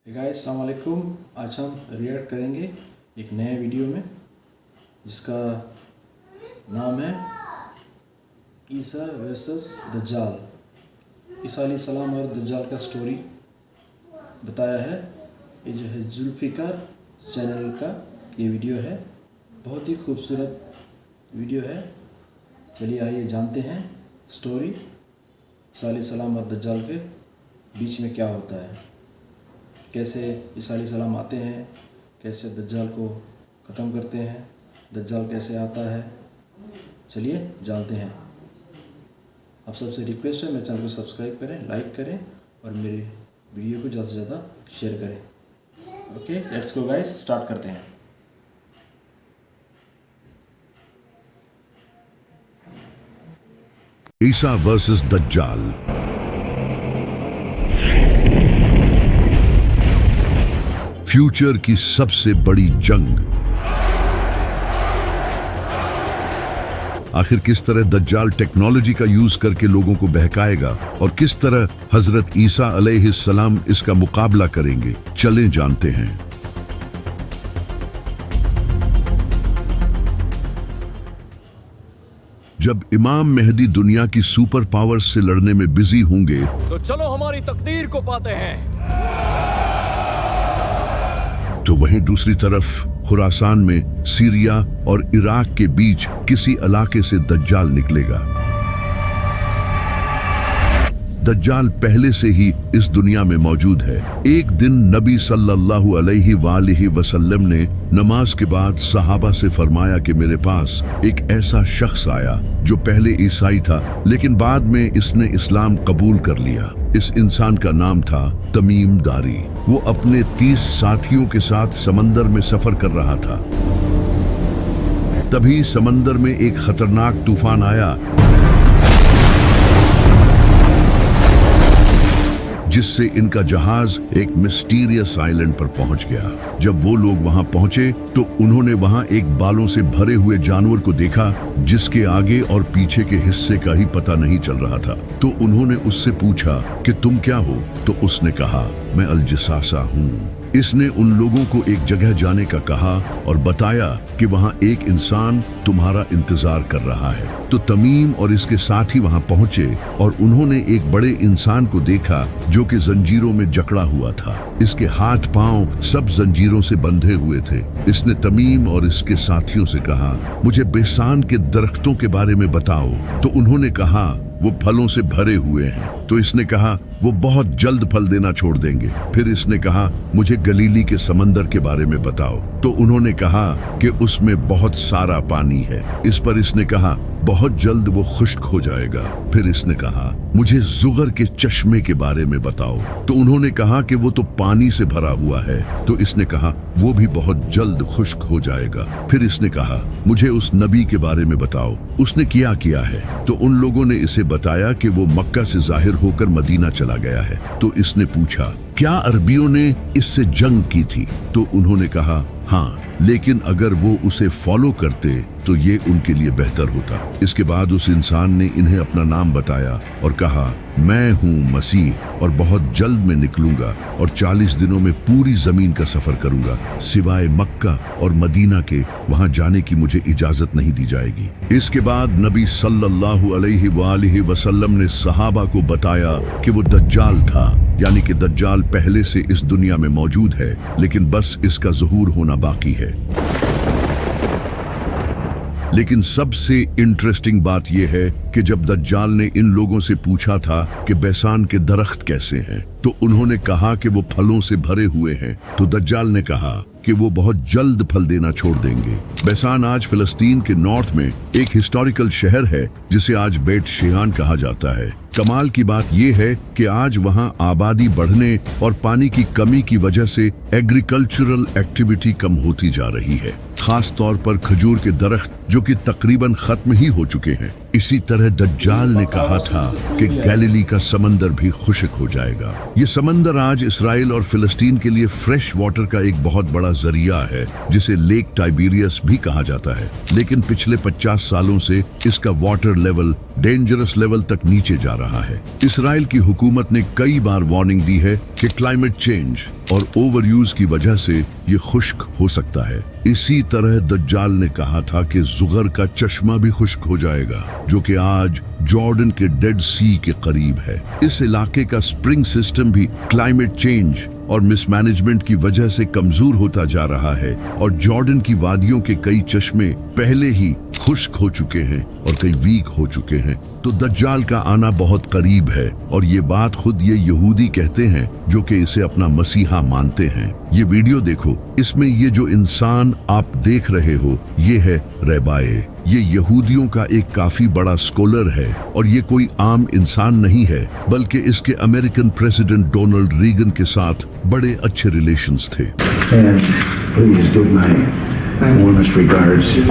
Guys अस्सलाम वालेकुम। आज हम रिएक्ट करेंगे एक नए वीडियो में जिसका नाम है ईसा वर्सेस दज्जाल। ईसा अलैहिस्सलाम और दज्जाल का स्टोरी बताया है। ये जो है जुल्फ़िकार चैनल का ये वीडियो है, बहुत ही खूबसूरत वीडियो है। चलिए आइए जानते हैं स्टोरी। ईसा अलैहिस्सलाम और दज्जाल के बीच में क्या होता है, कैसे ईसा अलैहिस्सलाम आते हैं, कैसे दज्जाल को ख़त्म करते हैं, दज्जाल कैसे आता है। चलिए जानते हैं। आप सबसे रिक्वेस्ट है मेरे चैनल को सब्सक्राइब करें, लाइक करें और मेरे वीडियो को ज़्यादा से ज़्यादा शेयर करें। Okay let's go guys, start करते हैं। ईसा वर्सेस दज्जाल। फ्यूचर की सबसे बड़ी जंग। आखिर किस तरह दज्जाल टेक्नोलॉजी का यूज करके लोगों को बहकाएगा और किस तरह हजरत ईसा अलैहिस्सलाम इसका मुकाबला करेंगे, चलें जानते हैं। जब इमाम मेहदी दुनिया की सुपर पावर से लड़ने में बिजी होंगे तो चलो हमारी तकदीर को पाते हैं। तो वहीं दूसरी तरफ खुरासान में सीरिया और इराक के बीच किसी इलाके से दज्जाल निकलेगा। दज्जाल पहले से ही इस दुनिया में मौजूद है। एक दिन नबी सल्लल्लाहु अलैहि वसल्लम ने नमाज के बाद सहाबा से फरमाया कि मेरे पास एक ऐसा शख्स आया जो पहले ईसाई था लेकिन बाद में इसने इस्लाम कबूल कर लिया। इस इंसान का नाम था तमीम दारी। वो अपने 30 साथियों के साथ समंदर में सफर कर रहा था। तभी समंदर में एक खतरनाक तूफान आया जिससे इनका जहाज एक मिस्टीरियस आइलैंड पर पहुंच गया। जब वो लोग वहां पहुंचे तो उन्होंने वहां एक बालों से भरे हुए जानवर को देखा जिसके आगे और पीछे के हिस्से का ही पता नहीं चल रहा था। तो उन्होंने उससे पूछा कि तुम क्या हो? तो उसने कहा मैं अल जसासा हूँ। इसने उन लोगों को एक जगह जाने का कहा और बताया कि वहां एक इंसान तुम्हारा इंतजार कर रहा है। तो तमीम और इसके साथी वहां पहुंचे और उन्होंने एक बड़े इंसान को देखा जो कि जंजीरों में जकड़ा हुआ था। इसके हाथ पांव सब जंजीरों से बंधे हुए थे। इसने तमीम और इसके साथियों से कहा मुझे बेसान के दरख्तों के बारे में बताओ। तो उन्होंने कहा वो फलों से भरे हुए हैं। तो इसने कहा वो बहुत जल्द फल देना छोड़ देंगे। फिर इसने कहा मुझे गलीली के समंदर के बारे में बताओ। तो उन्होंने कहा कि उसमें बहुत सारा पानी है। इस पर इसने कहा बहुत जल्द वो खुश्क हो जाएगा। फिर इसने कहा मुझे जुगर के चश्मे के बारे में बताओ। तो उन्होंने कहा कि वो तो पानी से भरा हुआ है। तो इसने कहा वो भी बहुत जल्द खुश्क हो जाएगा। फिर इसने कहा मुझे उस नबी के बारे में बताओ, उसने क्या किया है। तो उन लोगों ने इसे बताया कि वो मक्का से जाहिर होकर मदीना चला गया है। तो इसने पूछा क्या अरबियों ने इससे जंग की थी? तो उन्होंने कहा हाँ, लेकिन अगर वो उसे फॉलो करते तो ये उनके लिए बेहतर होता। इसके बाद उस इंसान ने इन्हें अपना नाम बताया और कहा मैं हूँ मसीह और बहुत जल्द मैं निकलूंगा और 40 दिनों में पूरी जमीन का सफर करूंगा, सिवाय मक्का और मदीना के, वहां जाने की मुझे इजाजत नहीं दी जाएगी। इसके बाद नबी सल्लल्लाहु अलैहि वसल्लम ने सहाबा को बताया कि वो दज्जाल था, यानी कि दज्जाल पहले से इस दुनिया में मौजूद है लेकिन बस इसका ज़ुहूर होना बाकी है। लेकिन सबसे इंटरेस्टिंग बात यह है कि जब दज्जाल ने इन लोगों से पूछा था कि बैसान के दरख्त कैसे हैं, तो उन्होंने कहा कि वो फलों से भरे हुए हैं। तो दज्जाल ने कहा कि वो बहुत जल्द फल देना छोड़ देंगे। बैसान आज फिलिस्तीन के नॉर्थ में एक हिस्टोरिकल शहर है जिसे आज बेट शेयान कहा जाता है। कमाल की बात यह है कि आज वहां आबादी बढ़ने और पानी की कमी की वजह से एग्रीकल्चरल एक्टिविटी कम होती जा रही है। खास तौर पर खजूर के दरख्त जो कि तकरीबन खत्म ही हो चुके हैं। इसी तरह दज्जाल ने कहा था कि गैलीली का समंदर भी खुश्क हो जाएगा। ये समंदर आज इसराइल और फिलिस्तीन के लिए फ्रेश वाटर का एक बहुत बड़ा जरिया है, जिसे लेक टाइबेरियस भी कहा जाता है। लेकिन पिछले 50 सालों से इसका वाटर लेवल डेंजरस लेवल तक नीचे जा रहा है। इसराइल की हुकूमत ने कई बार वार्निंग दी है कि क्लाइमेट चेंज और ओवर यूज की वजह से ये खुश्क हो सकता है। इसी तरह दज्जाल ने कहा था कि जुगर का चश्मा भी खुश्क हो जाएगा, जो कि आज जॉर्डन के डेड सी के करीब है। इस इलाके का स्प्रिंग सिस्टम भी क्लाइमेट चेंज और मिसमैनेजमेंट की वजह से कमजोर होता जा रहा है और जॉर्डन की वादियों के कई चश्मे पहले ही खुश्क हो चुके हैं और कई वीक हो चुके हैं। तो दज्जाल का आना बहुत करीब है और ये बात खुद ये यहूदी कहते हैं जो कि इसे अपना मसीहा मानते हैं। ये वीडियो देखो, इसमें ये जो इंसान आप देख रहे हो ये है रैबाए। ये यहूदियों का एक काफी बड़ा स्कॉलर है और ये कोई आम इंसान नहीं है, बल्कि इसके अमेरिकन प्रेसिडेंट डोनाल्ड रीगन के साथ बड़े अच्छे रिलेशंस थे। And please give my warmest regards to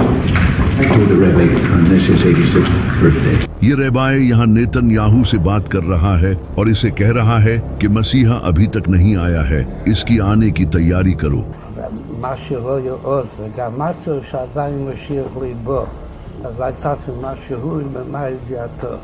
the Rebbe on this his 86th birthday. ये रेबाए यहाँ नेतन्याहू से बात कर रहा है और इसे कह रहा है कि मसीहा अभी तक नहीं आया है, इसकी आने की तैयारी करो। משהו לא יעוז, וגם משהו שעדיין משאיר ליבו, אז הייתה משהו במה ידיעתו.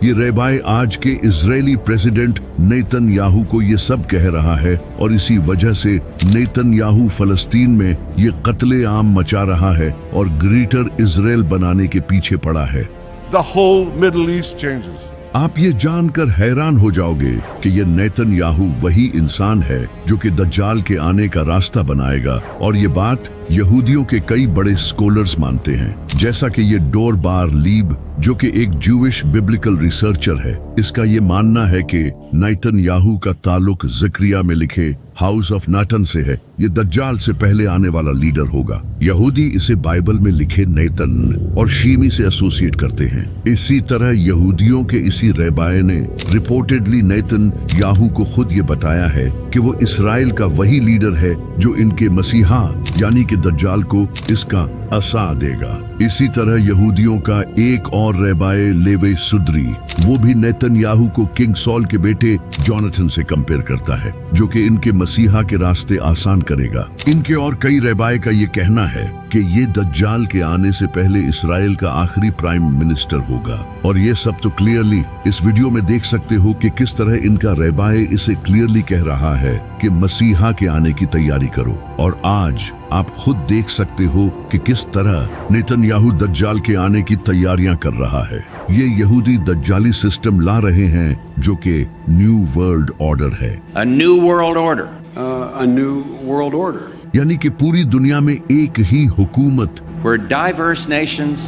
ये रेबाए आज के इजरायली प्रेसिडेंट नेतन्याहू को ये सब कह रहा है और इसी वजह से नेतन्याहू फलस्तीन में ये कत्ले आम मचा रहा है और ग्रेटर इजराइल बनाने के पीछे पड़ा है। The whole Middle East changes. आप ये जानकर हैरान हो जाओगे कि ये नेतन्याहू वही इंसान है जो कि दज्जाल के आने का रास्ता बनाएगा और ये बात यहूदियों के कई बड़े स्कॉलर्स मानते हैं, जैसा कि ये डोर बार लीब जो कि एक जूविश बिब्लिकल रिसर्चर है। इसका ये मानना है कि नेतन्याहू का ताल्लुक ज़करिया में लिखे हाउस ऑफ नाटन से है। ये दज्जाल से पहले आने वाला लीडर होगा। यहूदी इसे बाइबल में लिखे नेतन और शीमी से एसोसिएट करते हैं। इसी तरह यहूदियों के इसी रेबाए ने रिपोर्टेडली नेतन याहू को खुद ये बताया है कि वो इसराइल का वही लीडर है जो इनके मसीहा यानी कि दज्जाल को इसका असा देगा। इसी तरह यहूदियों का एक और रेबाए लेवे सुद्री, वो भी नेतन्याहू को किंग सॉल के बेटे जोनाथन से कंपेयर करता है, जो कि इनके मसीहा के रास्ते आसान करेगा। इनके और कई रेबाए का ये कहना है कि ये दज्जाल के आने से पहले इसराइल का आखिरी प्राइम मिनिस्टर होगा। और ये सब तो क्लियरली इस वीडियो में देख सकते हो कि किस तरह इनका रेबाए इसे क्लियरली कह रहा है कि मसीहा के आने की तैयारी करो। और आज आप खुद देख सकते हो कि किस तरह नेतन्याहू दज्जाल के आने की तैयारियां कर रहा है। ये यहूदी दज्जाली सिस्टम ला रहे हैं जो कि न्यू वर्ल्ड ऑर्डर है। A new world order. A new world order. यानी कि पूरी दुनिया में एक ही हुकूमत, Where diverse nations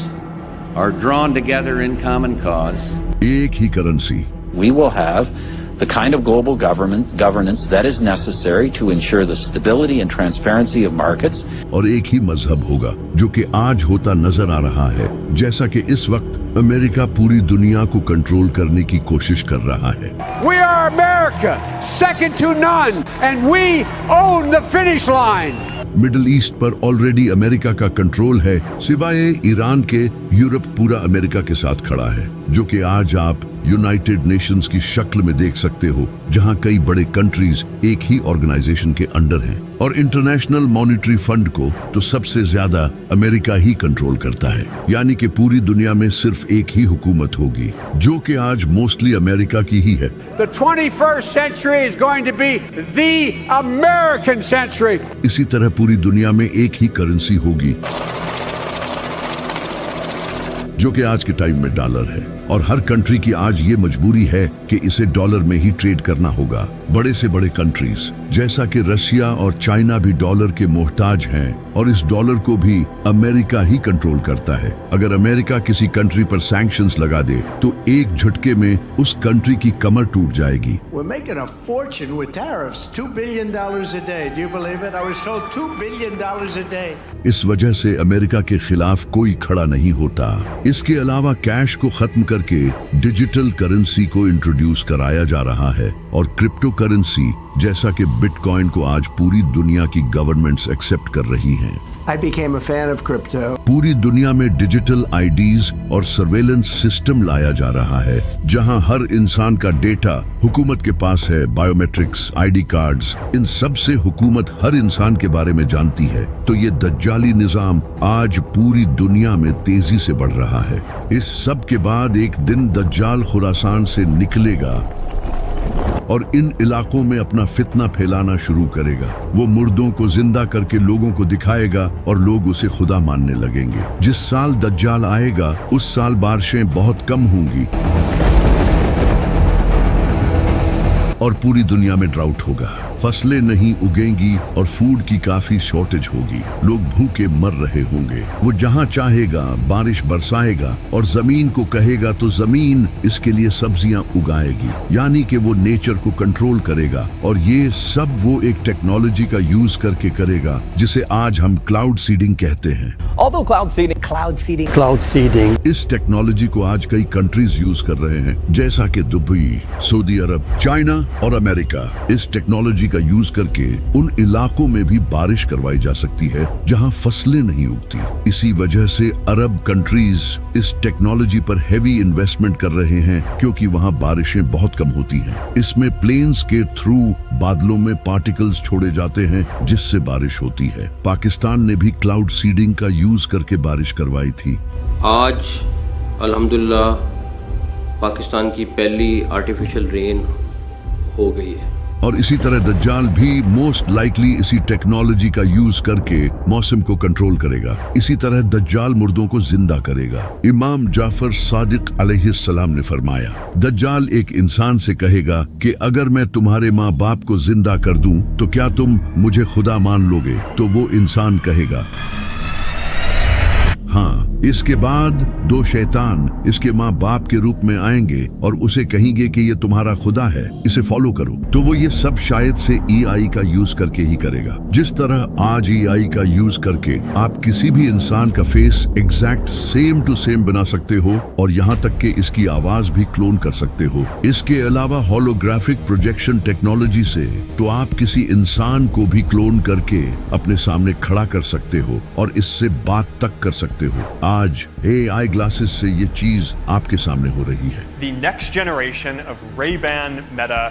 are drawn together in common cause. एक ही currency. We will have the kind of global governance that is necessary to ensure the stability and transparency of markets. और एक ही मजहब होगा जो कि आज होता नजर आ रहा है, जैसा कि इस वक्त अमेरिका पूरी दुनिया को कंट्रोल करने की कोशिश कर रहा है। We are America, second to none, and we own the finish line. Middle east पर ऑलरेडी अमेरिका का कंट्रोल है, सिवाय ईरान के यूरोप पूरा अमेरिका के साथ खड़ा है, जो कि आज आप यूनाइटेड नेशंस की शक्ल में देख सकते हो, जहां कई बड़े कंट्रीज एक ही ऑर्गेनाइजेशन के अंडर हैं। और इंटरनेशनल मॉनेटरी फंड को तो सबसे ज्यादा अमेरिका ही कंट्रोल करता है, यानी कि पूरी दुनिया में सिर्फ एक ही हुकूमत होगी, जो कि आज मोस्टली अमेरिका की ही है। The 21st century is going to be the American century. इसी तरह पूरी दुनिया में एक ही करेंसी होगी, जो कि आज के टाइम में डॉलर है। और हर कंट्री की आज ये मजबूरी है कि इसे डॉलर में ही ट्रेड करना होगा। बड़े से बड़े कंट्रीज जैसा कि रशिया और चाइना भी डॉलर के मोहताज हैं और इस डॉलर को भी अमेरिका ही कंट्रोल करता है। अगर अमेरिका किसी कंट्री पर सैंक्शंस लगा दे तो एक झटके में उस कंट्री की कमर टूट जाएगी। We're making a fortune with tariffs, $2 billion a day. Do you believe it? I was told $2 billion a day. इस वजह से अमेरिका के खिलाफ कोई खड़ा नहीं होता। इसके अलावा कैश को खत्म कर करके डिजिटल करेंसी को इंट्रोड्यूस कराया जा रहा है और क्रिप्टो करेंसी जैसा कि बिटकॉइन को आज पूरी दुनिया की गवर्नमेंट्स एक्सेप्ट कर रही हैं। I became a fan of crypto. पूरी दुनिया में डिजिटल आईडीज और सर्वेलेंस सिस्टम लाया जा रहा है जहां हर इंसान का डेटा हुकूमत के पास है। बायोमेट्रिक्स, आईडी कार्ड्स, इन सब से हुकूमत हर इंसान के बारे में जानती है। तो ये दज्जाली निजाम आज पूरी दुनिया में तेजी से बढ़ रहा है। इस सब के बाद एक दिन दज्जाल खुरासान से निकलेगा और इन इलाकों में अपना फितना फैलाना शुरू करेगा। वो मुर्दों को जिंदा करके लोगों को दिखाएगा और लोग उसे खुदा मानने लगेंगे। जिस साल दज्जाल आएगा उस साल बारिशें बहुत कम होंगी और पूरी दुनिया में ड्राउट होगा, फसलें नहीं उगेंगी और फूड की काफी शॉर्टेज होगी। लोग भूखे मर रहे होंगे। वो जहां चाहेगा बारिश बरसाएगा और जमीन को कहेगा तो जमीन इसके लिए सब्जियां उगाएगी, यानी कि वो नेचर को कंट्रोल करेगा। और ये सब वो एक टेक्नोलॉजी का यूज करके करेगा जिसे आज हम क्लाउड सीडिंग कहते हैं। Although cloud seeding. इस टेक्नोलॉजी को आज कई कंट्रीज यूज कर रहे हैं जैसा कि दुबई, सऊदी अरब, चाइना और अमेरिका। इस टेक्नोलॉजी का यूज करके उन इलाकों में भी बारिश करवाई जा सकती है जहां फसलें नहीं उगती। इसी वजह से अरब कंट्रीज इस टेक्नोलॉजी पर हेवी इन्वेस्टमेंट कर रहे हैं क्योंकि वहां बारिशें बहुत कम होती हैं। इसमें प्लेन्स के थ्रू बादलों में पार्टिकल्स छोड़े जाते हैं जिससे बारिश होती है। पाकिस्तान ने भी क्लाउड सीडिंग का यूज करके बारिश करवाई थी। आज अल्हम्दुलिल्लाह पाकिस्तान की पहली आर्टिफिशियल रेन हो गई है। और इसी तरह दज्जाल भी मोस्ट लाइकली इसी टेक्नोलॉजी का यूज करके मौसम को कंट्रोल करेगा। इसी तरह दज्जाल मुर्दों को जिंदा करेगा। इमाम जाफर सादिक अलैहिस्सलाम ने फरमाया, दज्जाल एक इंसान से कहेगा कि अगर मैं तुम्हारे माँ बाप को जिंदा कर दूं तो क्या तुम मुझे खुदा मान लोगे? तो वो इंसान कहेगा हाँ। इसके बाद दो शैतान इसके माँ बाप के रूप में आएंगे और उसे कहेंगे कि ये तुम्हारा खुदा है, इसे फॉलो करो। तो वो ये सब शायद से EI का यूज करके ही करेगा। जिस तरह आज EI का यूज करके आप किसी भी इंसान का face exact same to same बना सकते हो और यहाँ तक कि इसकी आवाज भी क्लोन कर सकते हो। इसके अलावा होलोग्राफिक प्रोजेक्शन टेक्नोलॉजी से तो आप किसी इंसान को भी क्लोन करके अपने सामने खड़ा कर सकते हो और इससे बात तक कर सकते हो। आज AI ग्लासेस से ये चीज आपके सामने हो रही है। The next generation of Ray-Ban Meta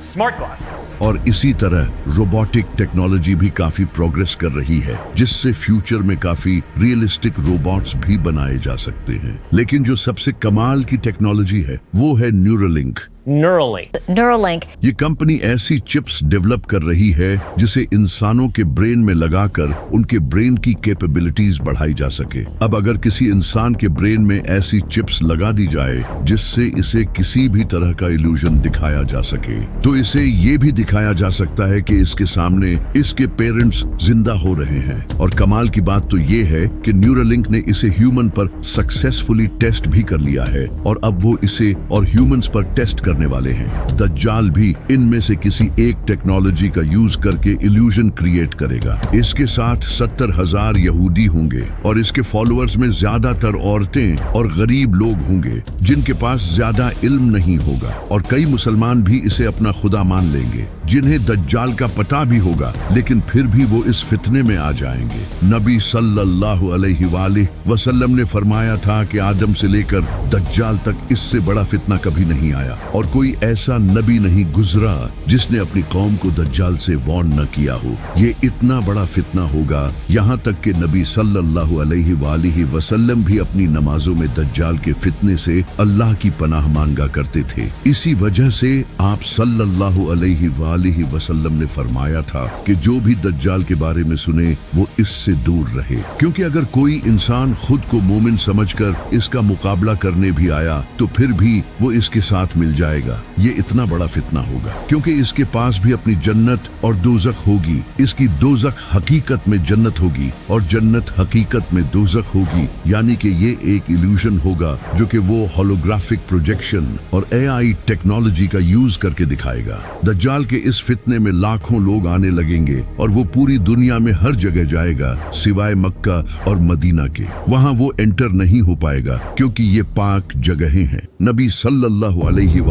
smart glasses. और इसी तरह रोबोटिक टेक्नोलॉजी भी काफी प्रोग्रेस कर रही है जिससे फ्यूचर में काफी रियलिस्टिक रोबोट्स भी बनाए जा सकते हैं। लेकिन जो सबसे कमाल की टेक्नोलॉजी है वो है न्यूरोलिंक। Neuralink. ये कंपनी ऐसी चिप्स डेवलप कर रही है जिसे इंसानों के ब्रेन में लगाकर उनके ब्रेन की कैपेबिलिटीज बढ़ाई जा सके। अब अगर किसी इंसान के ब्रेन में ऐसी चिप्स लगा दी जाए जिससे इसे किसी भी तरह का इल्यूजन दिखाया जा सके तो इसे ये भी दिखाया जा सकता है कि इसके सामने इसके पेरेंट्स जिंदा हो रहे हैं। और कमाल की बात तो ये है कि न्यूरोलिंक ने इसे ह्यूमन पर सक्सेसफुली टेस्ट भी कर लिया है और अब वो इसे और ह्यूमंस पर टेस्ट करने वाले हैं। दज्जाल भी इनमें से किसी एक टेक्नोलॉजी का यूज करके इल्यूजन क्रिएट करेगा। इसके साथ 70,000 यहूदी होंगे और इसके फॉलोअर्स में ज्यादातर औरतें और गरीब लोग होंगे जिनके पास ज्यादा इल्म नहीं होगा और कई मुसलमान भी इसे अपना खुदा मान लेंगे जिन्हें दज्जाल का पता भी होगा लेकिन फिर भी वो इस फितने में आ जाएंगे। नबी सल्लल्लाहु अलैहि वसल्लम ने फरमाया था कि आदम से लेकर दज्जाल तक इससे बड़ा फितना कभी नहीं आया और कोई ऐसा नबी नहीं गुजरा जिसने अपनी कौम को दज्जाल से वार्न न किया हो। ये इतना बड़ा फितना होगा यहाँ तक कि नबी सल्लल्लाहु अलैहि वसल्लम भी अपनी नमाजों में दज्जाल के फितने से अल्लाह की पनाह मांगा करते थे। इसी वजह से आप सल्लल्लाहु अलैहि वसल्लम ने फरमाया था कि जो भी दज्जाल के बारे में सुने वो इससे दूर रहे, क्योंकि अगर कोई इंसान खुद को मोमिन समझकर इसका मुकाबला करने भी आया तो फिर भी वो इसके साथ मिल जाए जाएगा। ये इतना बड़ा फितना होगा क्योंकि इसके पास भी अपनी जन्नत और दोज़ख होगी। इसकी दोज़ख हकीकत में जन्नत होगी और जन्नत हकीकत में दोज़ख होगी, यानी कि ये एक इल्यूजन होगा जो कि वो होलोग्राफिक प्रोजेक्शन और AI टेक्नोलॉजी का यूज करके दिखाएगा। दज्जाल के इस फितने में लाखों लोग आने लगेंगे और वो पूरी दुनिया में हर जगह जाएगा सिवाय मक्का और मदीना के। वहाँ वो एंटर नहीं हो पाएगा क्योंकि ये पाक जगहें हैं। नबी सल्लल्लाहु अलैहि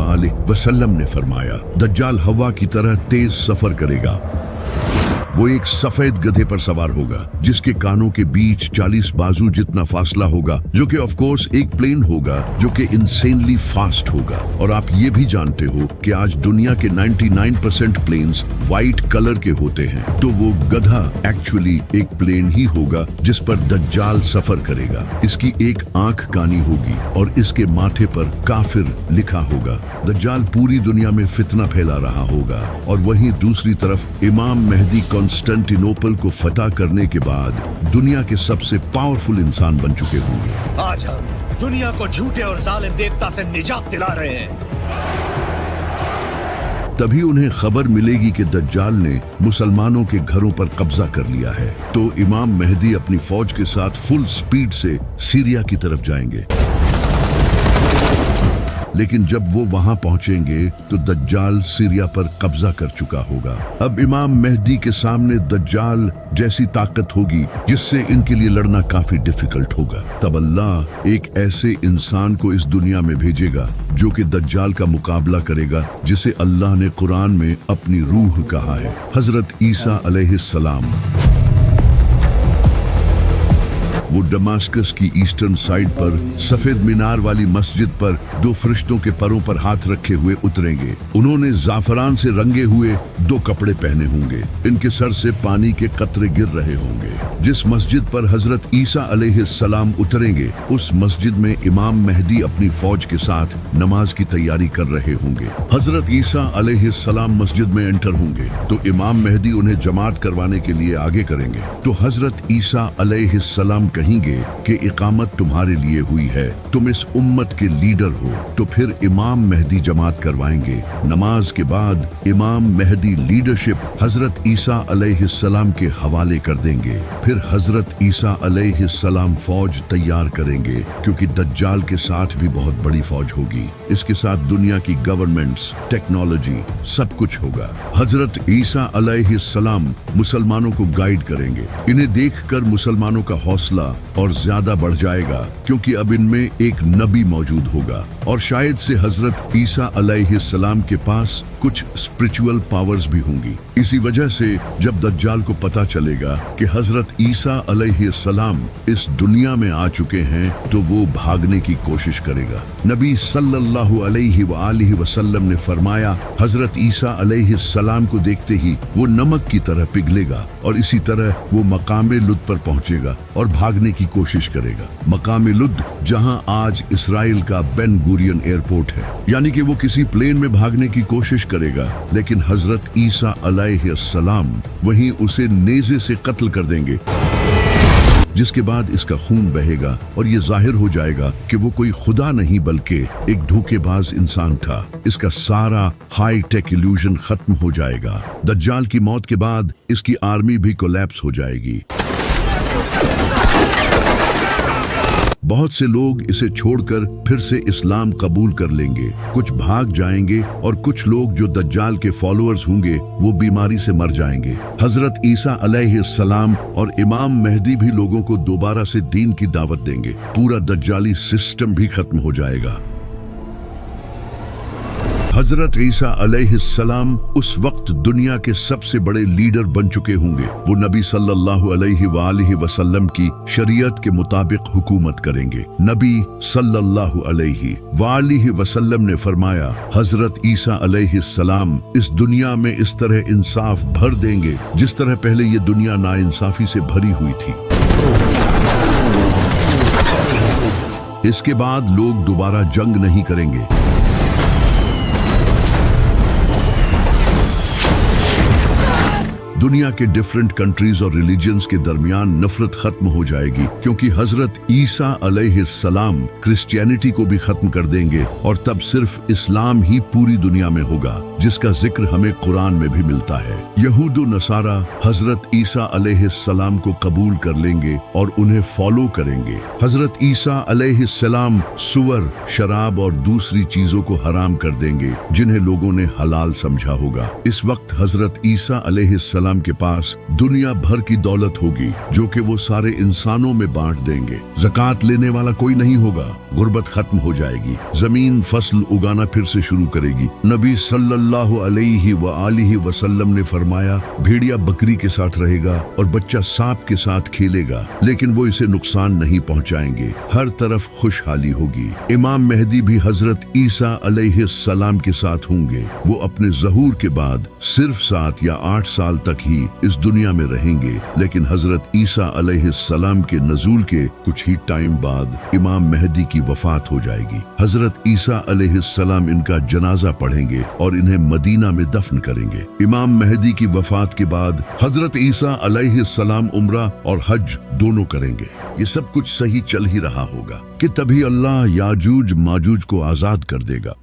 वसल्लम ने फरमाया, दज्जाल हवा की तरह तेज सफर करेगा। वो एक सफेद गधे पर सवार होगा जिसके कानों के बीच 40 बाजू जितना फासला होगा, जो कि ऑफ कोर्स एक प्लेन होगा जो कि इंसेनली फास्ट होगा। और आप ये भी जानते हो कि आज दुनिया के 99% प्लेन्स वाइट कलर के होते हैं, तो वो गधा एक्चुअली एक प्लेन ही होगा जिस पर दज्जाल सफर करेगा। इसकी एक आंख कानी होगी और इसके माथे पर काफिर लिखा होगा। दज्जाल पूरी दुनिया में फितना फैला रहा होगा और वहीं दूसरी तरफ इमाम मेहदी कॉन्स्टेंटिनोपल को फतह करने के बाद दुनिया के सबसे पावरफुल इंसान बन चुके होंगे। आज हम दुनिया को झूठे और जालिम देवता से निजात दिला रहे हैं। तभी उन्हें खबर मिलेगी कि दज्जाल ने मुसलमानों के घरों पर कब्जा कर लिया है, तो इमाम मेहदी अपनी फौज के साथ फुल स्पीड से सीरिया की तरफ जाएंगे। लेकिन जब वो वहां पहुंचेंगे तो दज्जाल सीरिया पर कब्जा कर चुका होगा। अब इमाम मेहदी के सामने दज्जाल जैसी ताकत होगी जिससे इनके लिए लड़ना काफी डिफिकल्ट होगा। तब अल्लाह एक ऐसे इंसान को इस दुनिया में भेजेगा जो कि दज्जाल का मुकाबला करेगा, जिसे अल्लाह ने कुरान में अपनी रूह कहा है, हजरत ईसा अलैहिस्सलाम। वो दमास्कस की ईस्टर्न साइड पर सफेद मीनार वाली मस्जिद पर 2 फरिश्तों के परों पर हाथ रखे हुए उतरेंगे। उन्होंने जाफरान से रंगे हुए 2 कपड़े पहने होंगे। इनके सर से पानी के कतरे गिर रहे होंगे। जिस मस्जिद पर हजरत ईसा अलैहिस्सलाम उतरेंगे उस मस्जिद में इमाम मेहदी अपनी फौज के साथ नमाज की तैयारी कर रहे होंगे। हजरत ईसा अलैहिस्सलाम मस्जिद में एंटर होंगे तो इमाम मेहदी उन्हें जमात करवाने के लिए आगे करेंगे। तो हजरत ईसा अलैहिस्सलाम कहेंगे कि इकामत तुम्हारे लिए हुई है, तुम इस उम्मत के लीडर हो। तो फिर इमाम मेहदी जमात करवाएंगे। नमाज के बाद इमाम मेहदी लीडरशिप हजरत ईसा अलैहिस्सलाम के हवाले कर देंगे। फिर हजरत ईसा अलैहिस्सलाम फौज तैयार करेंगे क्योंकि दज्जाल के साथ भी बहुत बड़ी फौज होगी। इसके साथ दुनिया की गवर्नमेंट्स, टेक्नोलॉजी, सब कुछ होगा। हजरत ईसा अलैहिस्सलाम मुसलमानों को गाइड करेंगे। इन्हें देखकर मुसलमानों का हौसला और ज्यादा बढ़ जाएगा क्योंकि अब इनमें एक नबी मौजूद होगा और शायद से हजरत ईसा अलैहिस्सलाम के पास कुछ स्पिरिचुअल पावर्स भी होंगी। इसी वजह से जब दज्जाल को पता चलेगा कि हजरत ईसा अलैहिस्सलाम इस दुनिया में आ चुके हैं तो वो भागने की कोशिश करेगा। नबी सल्लल्लाहु अलैहि वसल्लम ने फरमाया, हजरत ईसा अलैहिस्सलाम को देखते ही वो नमक की तरह पिघलेगा और इसी तरह वो मकामे लुद पर पहुंचेगा और भागने की कोशिश करेगा। मकामे लुद जहां आज इसराइल का बेन गुरियन एयरपोर्ट है, यानी कि वो किसी प्लेन में भागने की कोशिश करेगा, लेकिन हजरत ईसा अलैहिस्सलाम वहीं उसे नेज़े से कत्ल कर देंगे, जिसके बाद इसका खून बहेगा और ये जाहिर हो जाएगा कि वो कोई खुदा नहीं बल्कि एक धोखेबाज इंसान था। इसका सारा हाई टेक इल्यूजन खत्म हो जाएगा। दज्जाल की मौत के बाद इसकी आर्मी भी कोलैप्स हो जाएगी। बहुत से लोग इसे छोड़कर फिर से इस्लाम कबूल कर लेंगे, कुछ भाग जाएंगे और कुछ लोग जो दज्जाल के फॉलोअर्स होंगे वो बीमारी से मर जाएंगे। हजरत ईसा अलैहिस्सलाम और इमाम मेहदी भी लोगों को दोबारा से दीन की दावत देंगे। पूरा दज्जाली सिस्टम भी खत्म हो जाएगा। हजरत ईसा अलैहिस्सलाम उस वक्त दुनिया के सबसे बड़े लीडर बन चुके होंगे। वो नबी सल्लल्लाहु अलैहि वसल्लम की शरीयत के मुताबिक हुकूमत करेंगे। नबी सल्लल्लाहु अलैहि वसल्लम ने फरमाया, हजरत ईसा अलैहिस्सलाम इस दुनिया में इस तरह इंसाफ भर देंगे जिस तरह पहले ये दुनिया नाइंसाफी से भरी हुई थी। इसके बाद लोग दोबारा जंग नहीं करेंगे। दुनिया के डिफरेंट कंट्रीज और रिलीजन्स के दरमियान नफरत खत्म हो जाएगी, क्योंकि हजरत ईसा अलैहिस्सलाम क्रिश्चियनिटी को भी खत्म कर देंगे और तब सिर्फ इस्लाम ही पूरी दुनिया में होगा, जिसका जिक्र हमें कुरान में भी मिलता है। यहूद व नसारा हजरत ईसा अलैहिस्सलाम को कबूल कर लेंगे और उन्हें फॉलो करेंगे। हजरत ईसा अलैहिस्सलाम सुअर, शराब और दूसरी चीजों को हराम कर देंगे जिन्हें लोगों ने हलाल समझा होगा। इस वक्त हजरत ईसा अलैहिस्सलाम के पास दुनिया भर की दौलत होगी, जो कि वो सारे इंसानों में बांट देंगे। ज़कात लेने वाला कोई नहीं होगा, गुर्बत खत्म हो जाएगी, जमीन फसल उगाना फिर से शुरू करेगी। नबी सल्लल्लाहु अलैहि व आलिहि वसल्लम ने फरमाया, भेड़िया बकरी के साथ रहेगा और बच्चा सांप के साथ खेलेगा, लेकिन वो इसे नुकसान नहीं पहुंचाएंगे। हर तरफ खुशहाली होगी। इमाम मेहदी भी हजरत ईसा अलैहिस्सलाम के साथ होंगे। वो अपने ज़हूर के बाद सिर्फ 7 या 8 साल तक ही इस दुनिया में रहेंगे, लेकिन हजरत ईसा अलैहिस्सलाम के नज़ूल के कुछ ही टाइम बाद इमाम मेहदी की वफात हो जाएगी। हजरत ईसा अलैहिस्सलाम इनका जनाजा पढ़ेंगे और इन्हें मदीना में दफन करेंगे। इमाम मेहदी की वफात के बाद हजरत ईसा अलैहिस्सलाम उम्रा और हज दोनों करेंगे। ये सब कुछ सही चल ही रहा होगा कि तभी अल्लाह याजूज माजूज को आजाद कर देगा।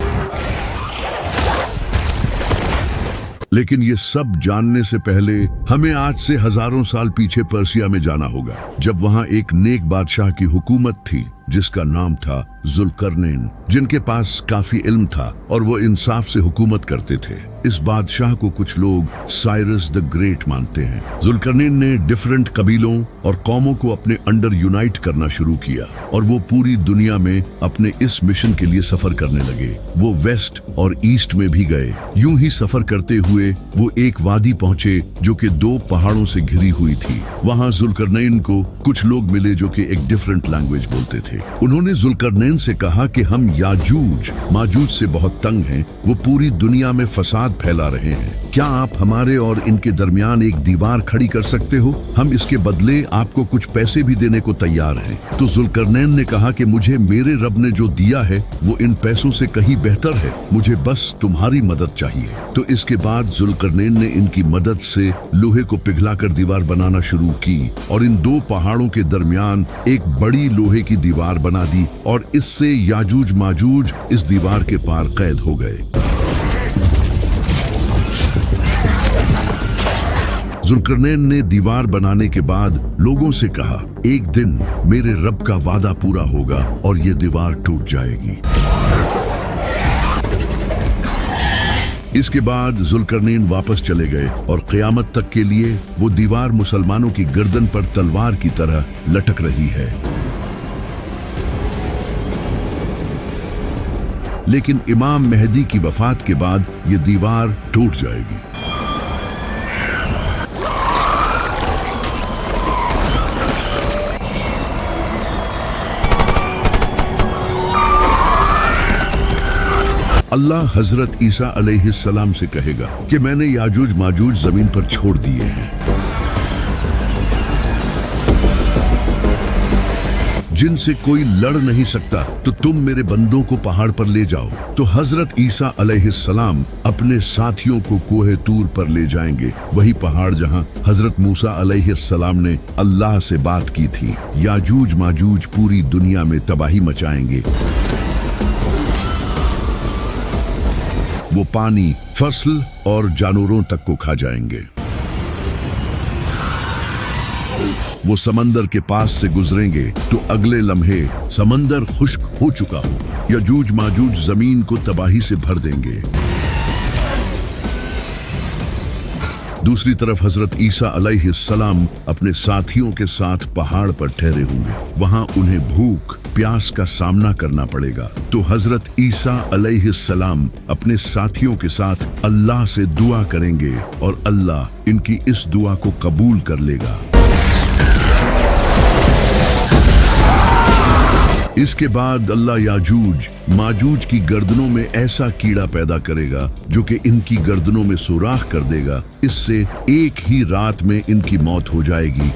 लेकिन ये सब जानने से पहले हमें आज से हजारों साल पीछे पर्सिया में जाना होगा, जब वहाँ एक नेक बादशाह की हुकूमत थी जिसका नाम था जुल्करनैन, जिनके पास काफी इल्म था और वो इंसाफ से हुकूमत करते थे। इस बादशाह को कुछ लोग साइरस द ग्रेट मानते हैं। जुल्करनैन ने डिफरेंट कबीलों और कौमों को अपने अंडर यूनाइट करना शुरू किया और वो पूरी दुनिया में अपने इस मिशन के लिए सफर करने लगे। वो वेस्ट और ईस्ट में भी गए। यूं ही सफर करते हुए वो एक वादी पहुंचे जो कि 2 पहाड़ों से घिरी हुई थी। वहाँ जुल्करनैन को कुछ लोग मिले जो कि एक डिफरेंट लैंग्वेज बोलते थे। उन्होंने जुल्करनैन से कहा कि हम याजूज माजूज से बहुत तंग हैं, वो पूरी दुनिया में फसाद फैला रहे हैं। क्या आप हमारे और इनके दरमियान एक दीवार खड़ी कर सकते हो? हम इसके बदले आपको कुछ पैसे भी देने को तैयार हैं। तो जुल्करनैन ने कहा कि मुझे मेरे रब ने जो दिया है वो इन पैसों से कहीं बेहतर है, मुझे बस तुम्हारी मदद चाहिए। तो इसके बाद जुल्करनैन ने इनकी मदद से लोहे को पिघलाकर दीवार बनाना शुरू की और इन 2 पहाड़ों के दरमियान एक बड़ी लोहे की दीवार बना दी और इससे याजूज माजूज इस दीवार के पार कैद हो गए। जुल्करनैन ने दीवार बनाने के बाद लोगों से कहा, एक दिन मेरे रब का वादा पूरा होगा और ये दीवार टूट जाएगी। इसके बाद जुल्करनैन वापस चले गए और क़यामत तक के लिए वो दीवार मुसलमानों की गर्दन पर तलवार की तरह लटक रही है। लेकिन इमाम मेहदी की वफात के बाद ये दीवार टूट जाएगी। अल्लाह हजरत ईसा अलैहिस्सलाम से कहेगा कि मैंने याजूज माजूज जमीन पर छोड़ दिए हैं, जिनसे कोई लड़ नहीं सकता, तो तुम मेरे बंदों को पहाड़ पर ले जाओ। तो हजरत ईसा अलैहिस्सलाम अपने साथियों को कोहे तूर पर ले जाएंगे, वही पहाड़ जहां हजरत मूसा अलैहिस्सलाम ने अल्लाह से बात की थी। याजूज माजूज पूरी दुनिया में तबाही मचाएंगे। वो पानी, फसल और जानवरों तक को खा जाएंगे। वो समंदर के पास से गुजरेंगे तो अगले लम्हे समंदर खुश्क हो चुका होगा। याजूज माजूज जमीन को तबाही से भर देंगे। दूसरी तरफ हजरत ईसा अलैहिस्सलाम अपने साथियों के साथ पहाड़ पर ठहरे होंगे। वहां उन्हें भूख प्यास का सामना करना पड़ेगा। तो हजरत ईसा अलैहिस्सलाम अपने साथियों के साथ अल्लाह से दुआ करेंगे और अल्लाह इनकी इस दुआ को कबूल कर लेगा। इसके बाद अल्लाह याजूज माजूज की गर्दनों में ऐसा कीड़ा पैदा करेगा जो कि इनकी गर्दनों में सुराख कर देगा। इससे एक ही रात में इनकी मौत हो जाएगी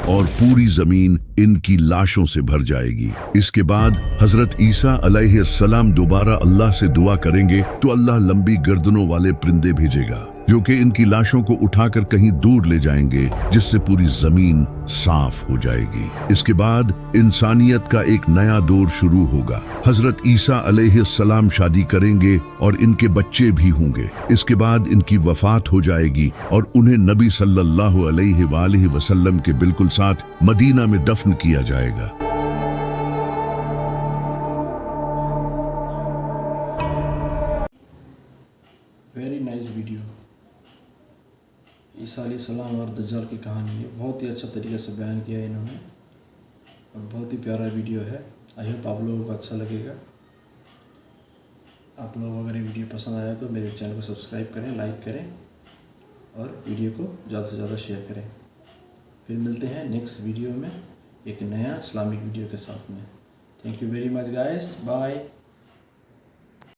और पूरी जमीन इनकी लाशों से भर जाएगी। इसके बाद हजरत ईसा अलैहिस्सलाम दोबारा अल्लाह से दुआ करेंगे तो अल्लाह लंबी गर्दनों वाले परिंदे भेजेगा। जो कि इनकी लाशों को उठाकर कहीं दूर ले जाएंगे, जिससे पूरी जमीन साफ हो जाएगी। इसके बाद इंसानियत का एक नया दौर शुरू होगा। हजरत ईसा अलैहिस्सलाम शादी करेंगे और इनके बच्चे भी होंगे। इसके बाद इनकी वफात हो जाएगी और उन्हें नबी सल्लल्लाहु अलैहि वसल्लम के बिल्कुल साथ मदीना में दफन किया जाएगा। Very nice video. ईसा अलैहिस्सलाम और दज्जाल की कहानी है, बहुत ही अच्छा तरीके से बयान किया है इन्होंने और बहुत ही प्यारा वीडियो है। आई होप आप लोगों को अच्छा लगेगा। आप लोग अगर ये वीडियो पसंद आया तो मेरे चैनल को सब्सक्राइब करें, लाइक करें और वीडियो को ज़्यादा से ज़्यादा शेयर करें। फिर मिलते हैं नेक्स्ट वीडियो में एक नया इस्लामिक वीडियो के साथ में। Thank you very much guys, bye.